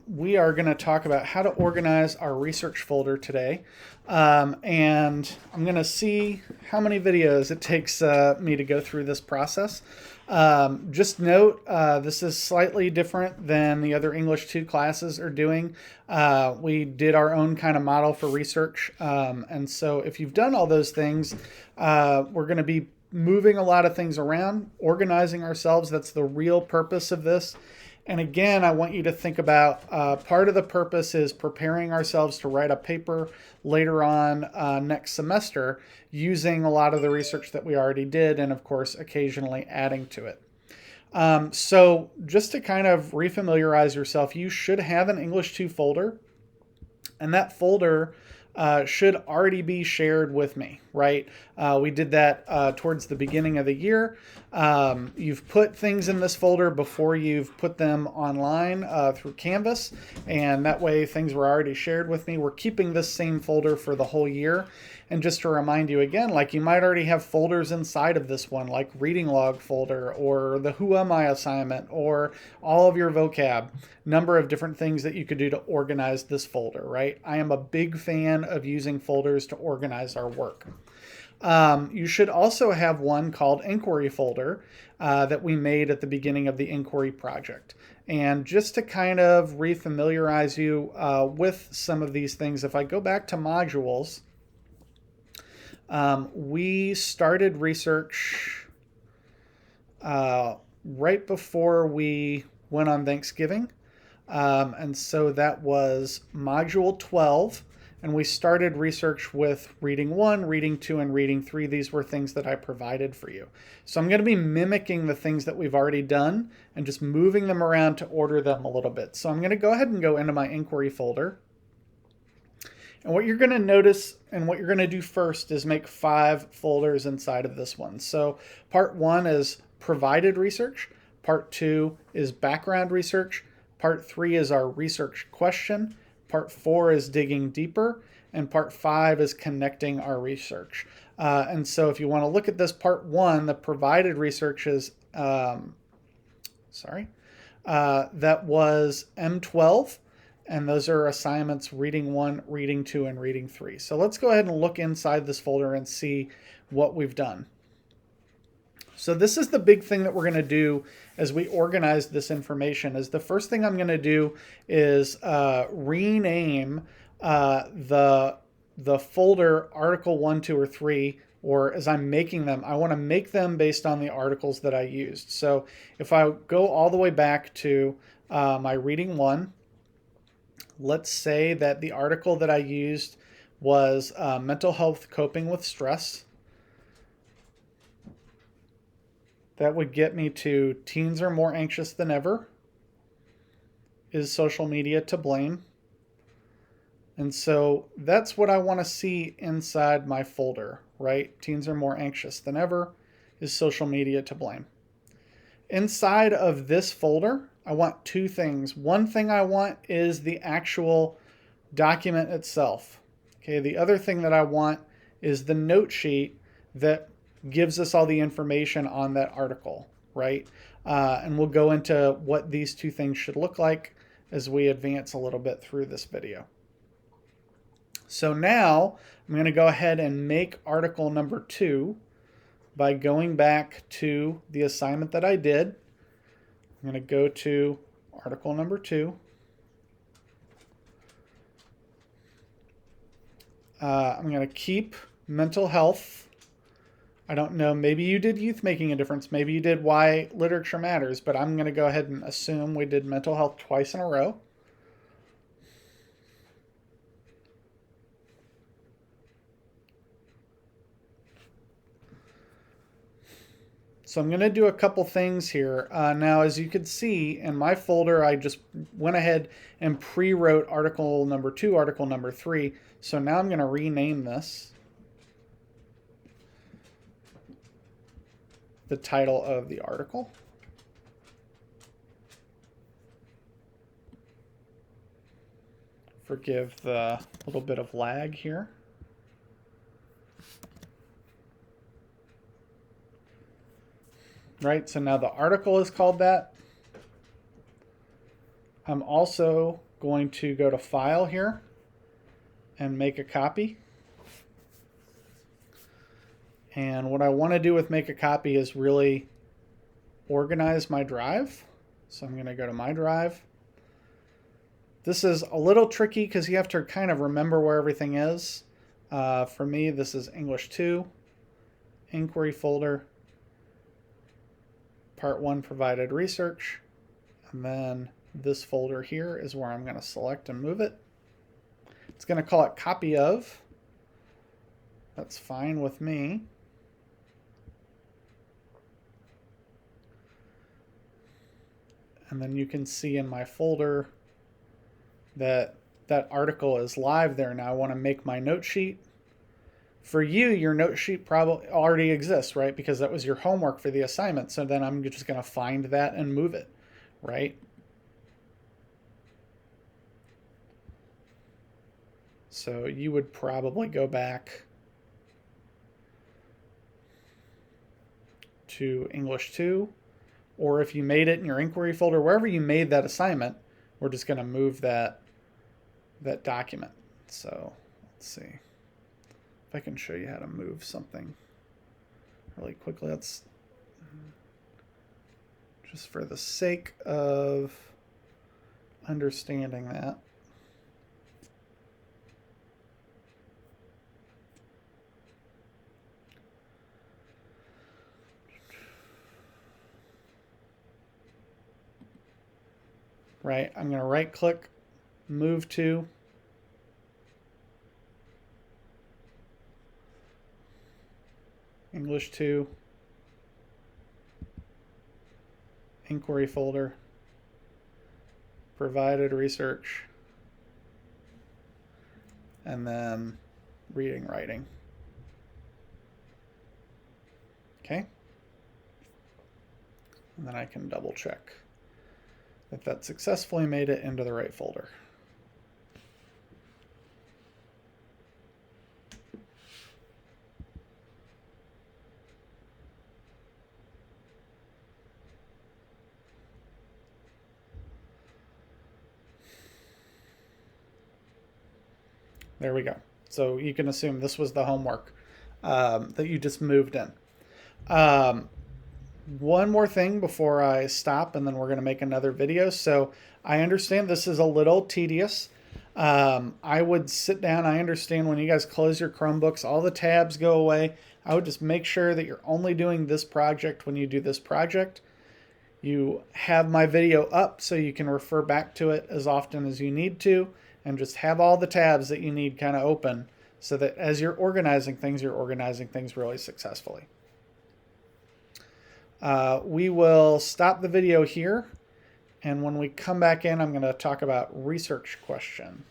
We are going to talk about how to organize our research folder today. And I'm going to see how many videos it takes me to go through this process. Just note, this is slightly different than the other English 2 classes are doing. We did our own kind of model for research. And so if you've done all those things, we're going to be moving a lot of things around, organizing ourselves. That's the real purpose of this. And again, I want you to think about part of the purpose is preparing ourselves to write a paper later on next semester using a lot of the research that we already did, and of course, occasionally adding to it. So just to kind of refamiliarize yourself, you should have an English 2 folder, and that folder should already be shared with me, right? We did that towards the beginning of the year. You've put things in this folder before you've put them online through Canvas, and that way things were already shared with me. We're keeping this same folder for the whole year. And just to remind you again, like you might already have folders inside of this one, like reading log folder or the Who Am I assignment or all of your vocab, number of different things that you could do to organize this folder, right? I am a big fan of using folders to organize our work. You should also have one called Inquiry folder that we made at the beginning of the Inquiry project. And just to kind of refamiliarize you with some of these things, if I go back to modules, we started research right before we went on Thanksgiving. And so that was module 12. And we started research with reading 1, reading 2, and reading 3. These were things that I provided for you. So I'm going to be mimicking the things that we've already done and just moving them around to order them a little bit. So I'm going to go ahead and go into my Inquiry folder. And what you're going to notice and what you're going to do first is make 5 folders inside of this one. So part 1 is provided research. Part 2 is background research. Part 3 is our research question. Part 4 is digging deeper. And part 5 is connecting our research. And so if you want to look at this part 1, the provided research is, that was M12. And those are assignments reading 1, reading 2, and reading 3. So let's go ahead and look inside this folder and see what we've done. So this is the big thing that we're going to do as we organize this information. Is the first thing I'm going to do is rename the folder article 1, 2, or 3, or as I'm making them, I want to make them based on the articles that I used. So if I go all the way back to my reading 1, let's say that the article that I used was mental health coping with stress. That would get me to teens are more anxious than ever. Is social media to blame? And so that's what I want to see inside my folder, right? Teens are more anxious than ever. Is social media to blame? Inside of this folder, I want 2 things. One thing I want is the actual document itself. Okay, the other thing that I want is the note sheet that gives us all the information on that article, right? And we'll go into what these 2 things should look like as we advance a little bit through this video. So now I'm going to go ahead and make article number 2 by going back to the assignment that I did. I'm going to go to article number 2. I'm going to keep mental health. I don't know, maybe you did youth making a difference. Maybe you did why literature matters, but I'm going to go ahead and assume we did mental health twice in a row. So I'm going to do a couple things here. Now, as you can see in my folder, I just went ahead and pre-wrote article number 2, article number 3. So now I'm going to rename this the title of the article. Forgive the little bit of lag here. Right, so now the article is called that. I'm also going to go to File here and make a copy. And what I want to do with make a copy is really organize my drive. So I'm going to go to my drive. This is a little tricky because you have to kind of remember where everything is. For me, this is English 2, inquiry folder, part 1 provided research, and then this folder here is where I'm going to select and move it. It's going to call it copy of. That's fine with me. And then you can see in my folder that that article is live there. Now I want to make my note sheet. For you, your note sheet probably already exists, right? Because that was your homework for the assignment. So then I'm just going to find that and move it, right? So you would probably go back to English 2, or if you made it in your inquiry folder, wherever you made that assignment, we're just going to move that document. So let's see if I can show you how to move something really quickly. Let's just for the sake of understanding that. Right, I'm going to right click, move to, English 2, inquiry folder, provided research, and then reading, writing. Okay. And then I can double check that successfully made it into the right folder. There we go. So you can assume this was the homework that you just moved in. One more thing before I stop, and then we're going to make another video. So I understand this is a little tedious. I would sit down. I understand when you guys close your Chromebooks, all the tabs go away. I would just make sure that you're only doing this project when you do this project. You have my video up so you can refer back to it as often as you need to, and just have all the tabs that you need kind of open so that as you're organizing things really successfully. We will stop the video here, and when we come back in, I'm going to talk about research question.